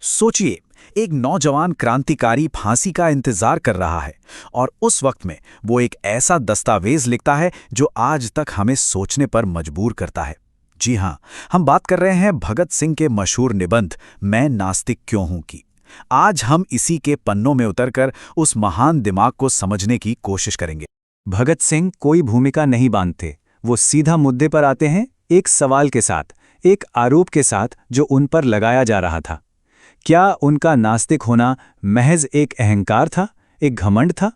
सोचिए, एक नौजवान क्रांतिकारी फांसी का इंतजार कर रहा है और उस वक्त में वो एक ऐसा दस्तावेज लिखता है जो आज तक हमें सोचने पर मजबूर करता है। जी हाँ, हम बात कर रहे हैं भगत सिंह के मशहूर निबंध मैं नास्तिक क्यों हूं की। आज हम इसी के पन्नों में उतरकर उस महान दिमाग को समझने की कोशिश करेंगे। भगत सिंह कोई भूमिका नहीं बांधते, वो सीधा मुद्दे पर आते हैं, एक सवाल के साथ, एक आरोप के साथ जो उन पर लगाया जा रहा था। क्या उनका नास्तिक होना महज एक अहंकार था, एक घमंड था?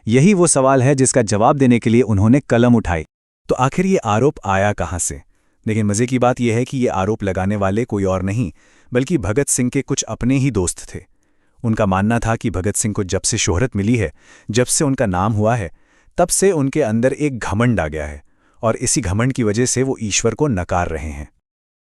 यही वो सवाल है जिसका जवाब देने के लिए उन्होंने कलम उठाई। तो आखिर ये आरोप आया कहाँ से? लेकिन मजे की बात यह है कि ये आरोप लगाने वाले कोई और नहीं बल्कि भगत सिंह के कुछ अपने ही दोस्त थे। उनका मानना था कि भगत सिंह को जब से शोहरत मिली है, जब से उनका नाम हुआ है, तब से उनके अंदर एक घमंड आ गया है और इसी घमंड की वजह से वो ईश्वर को नकार रहे हैं।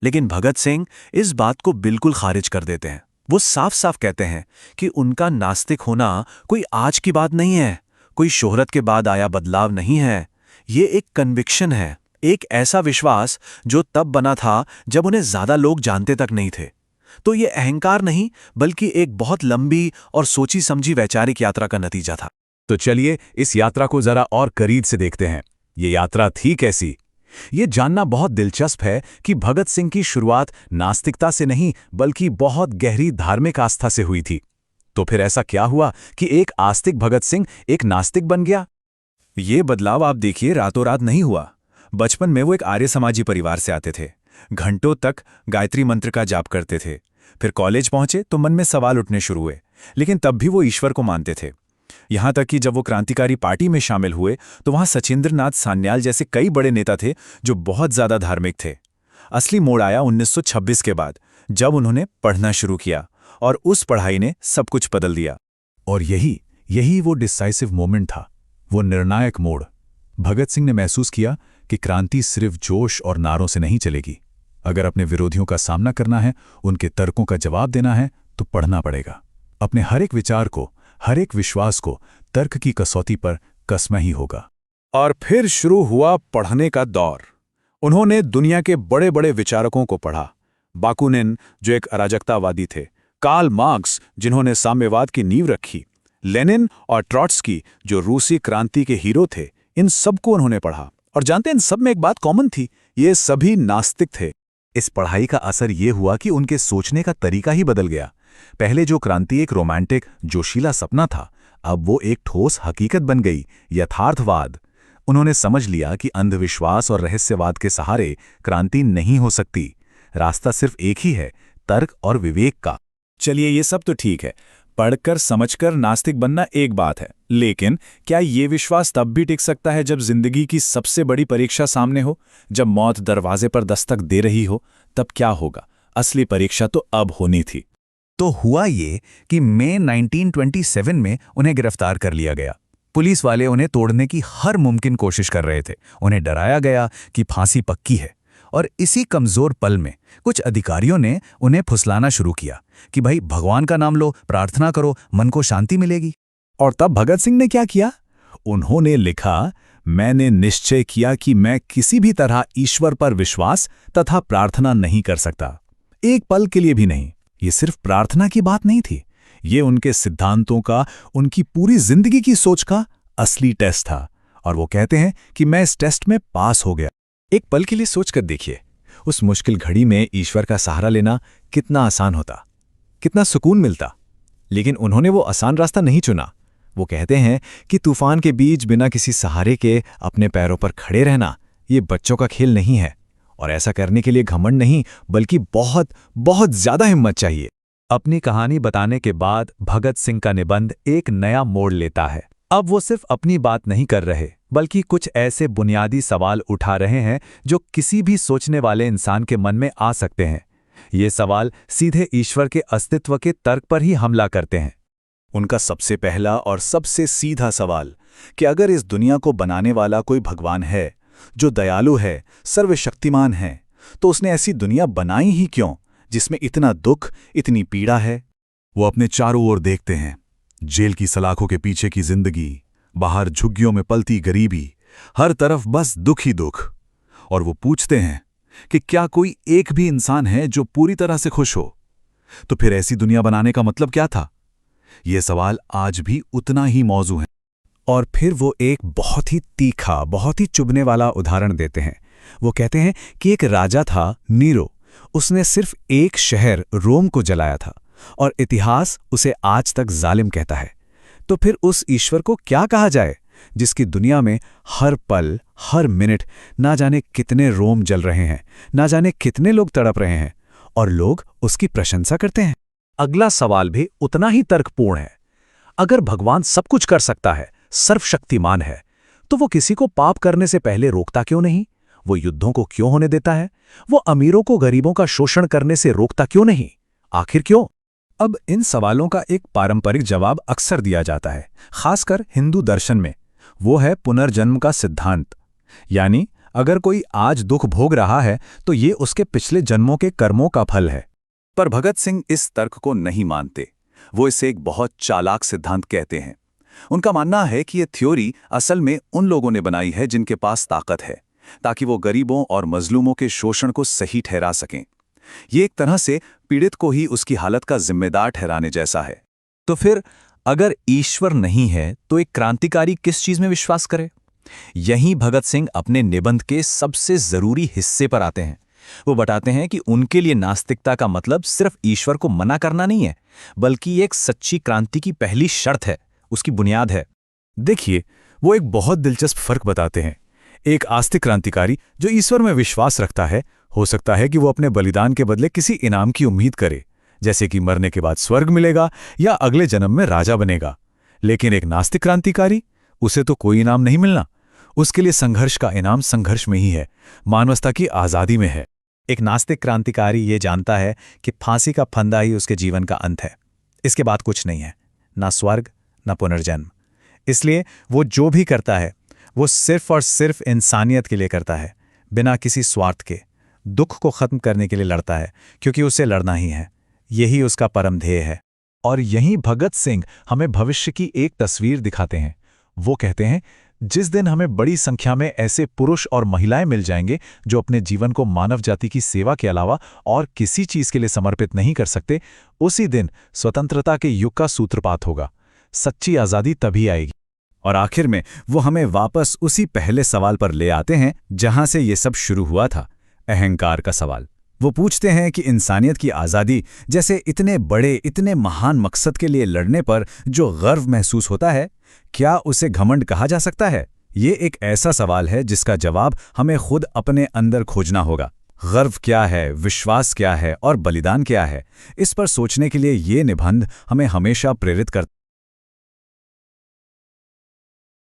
लेकिन भगत सिंह इस बात को बिल्कुल खारिज कर देते हैं। वो साफ साफ कहते हैं कि उनका नास्तिक होना कोई आज की बात नहीं है, कोई शोहरत के बाद आया बदलाव नहीं है। ये एक कन्विक्शन है, एक ऐसा विश्वास जो तब बना था जब उन्हें ज्यादा लोग जानते तक नहीं थे। तो ये अहंकार नहीं बल्कि एक बहुत लंबी और सोची समझी वैचारिक यात्रा का नतीजा था। तो चलिए इस यात्रा को जरा और करीब से देखते हैं। ये यात्रा थी कैसी? ये जानना बहुत दिलचस्प है कि भगत सिंह की शुरुआत नास्तिकता से नहीं बल्कि बहुत गहरी धार्मिक आस्था से हुई थी। तो फिर ऐसा क्या हुआ कि एक आस्तिक भगत सिंह एक नास्तिक बन गया? ये बदलाव आप देखिए रातों रात नहीं हुआ। बचपन में वो एक आर्य समाजी परिवार से आते थे, घंटों तक गायत्री मंत्र का जाप करते थे। फिर कॉलेज पहुंचे तो मन में सवाल उठने शुरू हुए, लेकिन तब भी वो ईश्वर को मानते थे। यहां तक कि जब वो क्रांतिकारी पार्टी में शामिल हुए तो वहां सचिंद्रनाथ सान्याल जैसे कई बड़े नेता थे जो बहुत ज्यादा धार्मिक थे। असली मोड़ आया 1926 के बाद, जब उन्होंने पढ़ना शुरू किया और उस पढ़ाई ने सब कुछ बदल दिया। और यही वो डिसाइसिव मोमेंट था, वो निर्णायक मोड़। भगत सिंह ने महसूस किया कि क्रांति सिर्फ जोश और नारों से नहीं चलेगी। अगर अपने विरोधियों का सामना करना है, उनके तर्कों का जवाब देना है, तो पढ़ना पड़ेगा। अपने हर एक विचार को, हर एक विश्वास को तर्क की कसौटी पर कसना ही होगा। और फिर शुरू हुआ पढ़ने का दौर। उन्होंने दुनिया के बड़े बड़े विचारकों को पढ़ा। बाकुनिन जो एक अराजकतावादी थे, कार्ल मार्क्स जिन्होंने साम्यवाद की नींव रखी, लेनिन और ट्रॉट्स्की जो रूसी क्रांति के हीरो थे, इन सबको उन्होंने पढ़ा। और जानते हैं इन सब में एक बात कॉमन थी, ये सभी नास्तिक थे। इस पढ़ाई का असर ये हुआ कि उनके सोचने का तरीका ही बदल गया। पहले जो क्रांति एक रोमांटिक जोशीला सपना था, अब वो एक ठोस हकीकत बन गई, यथार्थवाद। उन्होंने समझ लिया कि अंधविश्वास और रहस्यवाद के सहारे क्रांति नहीं हो सकती। रास्ता सिर्फ एक ही है, तर्क और विवेक का। चलिए ये सब तो ठीक है, पढ़कर समझकर नास्तिक बनना एक बात है, लेकिन क्या ये विश्वास तब भी टिक सकता है जब जिंदगी की सबसे बड़ी परीक्षा सामने हो, जब मौत दरवाजे पर दस्तक दे रही हो? तब क्या होगा? असली परीक्षा तो अब होनी थी। तो हुआ ये कि मई 1927 में उन्हें गिरफ्तार कर लिया गया। पुलिस वाले उन्हें तोड़ने की हर मुमकिन कोशिश कर रहे थे। उन्हें डराया गया कि फांसी पक्की है। और इसी कमजोर पल में कुछ अधिकारियों ने उन्हें फुसलाना शुरू किया कि भाई भगवान का नाम लो, प्रार्थना करो, मन को शांति मिलेगी। और तब भगत सिंह ने क्या किया? उन्होंने लिखा, मैंने निश्चय किया कि मैं किसी भी तरह ईश्वर पर विश्वास तथा प्रार्थना नहीं कर सकता, एक पल के लिए भी नहीं। ये सिर्फ प्रार्थना की बात नहीं थी, ये उनके सिद्धांतों का, उनकी पूरी जिंदगी की सोच का असली टेस्ट था। और वो कहते हैं कि मैं इस टेस्ट में पास हो गया। एक पल के लिए सोचकर देखिए, उस मुश्किल घड़ी में ईश्वर का सहारा लेना कितना आसान होता, कितना सुकून मिलता। लेकिन उन्होंने वो आसान रास्ता नहीं चुना। वो कहते हैं कि तूफान के बीच बिना किसी सहारे के अपने पैरों पर खड़े रहना ये बच्चों का खेल नहीं है। और ऐसा करने के लिए घमंड नहीं बल्कि बहुत बहुत ज्यादा हिम्मत चाहिए। अपनी कहानी बताने के बाद भगत सिंह का निबंध एक नया मोड़ लेता है। अब वो सिर्फ अपनी बात नहीं कर रहे बल्कि कुछ ऐसे बुनियादी सवाल उठा रहे हैं जो किसी भी सोचने वाले इंसान के मन में आ सकते हैं। ये सवाल सीधे ईश्वर के अस्तित्व के तर्क पर ही हमला करते हैं। उनका सबसे पहला और सबसे सीधा सवाल कि अगर इस दुनिया को बनाने वाला कोई भगवान है जो दयालु है, सर्वशक्तिमान है, तो उसने ऐसी दुनिया बनाई ही क्यों जिसमें इतना दुख, इतनी पीड़ा है? वो अपने चारों ओर देखते हैं, जेल की सलाखों के पीछे की जिंदगी, बाहर झुग्गियों में पलती गरीबी, हर तरफ बस दुख ही दुख। और वो पूछते हैं कि क्या कोई एक भी इंसान है जो पूरी तरह से खुश हो? तो फिर ऐसी दुनिया बनाने का मतलब क्या था? ये सवाल आज भी उतना ही मौजू है। और फिर वो एक बहुत ही तीखा, बहुत ही चुभने वाला उदाहरण देते हैं। वो कहते हैं कि एक राजा था नीरो। उसने सिर्फ एक शहर रोम को जलाया था और इतिहास उसे आज तक जालिम कहता है। तो फिर उस ईश्वर को क्या कहा जाए जिसकी दुनिया में हर पल, हर मिनट ना जाने कितने रोम जल रहे हैं, ना जाने कितने लोग तड़प रहे हैं और लोग उसकी प्रशंसा करते हैं? अगला सवाल भी उतना ही तर्कपूर्ण है। अगर भगवान सब कुछ कर सकता है, सर्वशक्तिमान है, तो वो किसी को पाप करने से पहले रोकता क्यों नहीं? वो युद्धों को क्यों होने देता है? वो अमीरों को गरीबों का शोषण करने से रोकता क्यों नहीं? आखिर क्यों? अब इन सवालों का एक पारंपरिक जवाब अक्सर दिया जाता है, खासकर हिंदू दर्शन में। वो है पुनर्जन्म का सिद्धांत। यानी अगर कोई आज दुख भोग रहा है तो ये उसके पिछले जन्मों के कर्मों का फल है। पर भगत सिंह इस तर्क को नहीं मानते। वो इसे एक बहुत चालाक सिद्धांत कहते हैं। उनका मानना है कि ये थ्योरी असल में उन लोगों ने बनाई है जिनके पास ताकत है, ताकि वो गरीबों और मजलूमों के शोषण को सही ठहरा सकें। ये एक तरह से पीड़ित को ही उसकी हालत का जिम्मेदार ठहराने जैसा है। तो फिर अगर ईश्वर नहीं है तो एक क्रांतिकारी किस चीज में विश्वास करे? यहीं भगत सिंह अपने निबंध के सबसे जरूरी हिस्से पर आते हैं। वो बताते हैं कि उनके लिए नास्तिकता का मतलब सिर्फ ईश्वर को मना करना नहीं है, बल्कि एक सच्ची क्रांति की पहली शर्त है, उसकी बुनियाद है। देखिए, वो एक बहुत दिलचस्प फर्क बताते हैं। एक आस्तिक क्रांतिकारी जो ईश्वर में विश्वास रखता है, हो सकता है कि वो अपने बलिदान के बदले किसी इनाम की उम्मीद करे, जैसे कि मरने के बाद स्वर्ग मिलेगा या अगले जन्म में राजा बनेगा। लेकिन एक नास्तिक क्रांतिकारी, उसे तो कोई इनाम नहीं मिलना। उसके लिए संघर्ष का इनाम संघर्ष में ही है, मानवता की आज़ादी में है। एक नास्तिक क्रांतिकारी ये जानता है कि फांसी का फंदा ही उसके जीवन का अंत है। इसके बाद कुछ नहीं है, ना स्वर्ग ना पुनर्जन्म। इसलिए वो जो भी करता है वो सिर्फ और सिर्फ इंसानियत के लिए करता है, बिना किसी स्वार्थ के। दुख को खत्म करने के लिए लड़ता है, क्योंकि उसे लड़ना ही है। यही उसका परम ध्येय है। और यहीं भगत सिंह हमें भविष्य की एक तस्वीर दिखाते हैं। वो कहते हैं, जिस दिन हमें बड़ी संख्या में ऐसे पुरुष और महिलाएं मिल जाएंगे जो अपने जीवन को मानव जाति की सेवा के अलावा और किसी चीज के लिए समर्पित नहीं कर सकते, उसी दिन स्वतंत्रता के युग का सूत्रपात होगा। सच्ची आज़ादी तभी आएगी। और आखिर में वो हमें वापस उसी पहले सवाल पर ले आते हैं जहां से ये सब शुरू हुआ था, अहंकार का सवाल। वो पूछते हैं कि इंसानियत की आज़ादी जैसे इतने बड़े, इतने महान मकसद के लिए लड़ने पर जो गर्व महसूस होता है, क्या उसे घमंड कहा जा सकता है? ये एक ऐसा सवाल है जिसका जवाब हमें खुद अपने अंदर खोजना होगा। गर्व क्या है, विश्वास क्या है और बलिदान क्या है? इस पर सोचने के लिए ये निबंध हमें हमेशा प्रेरित करता है।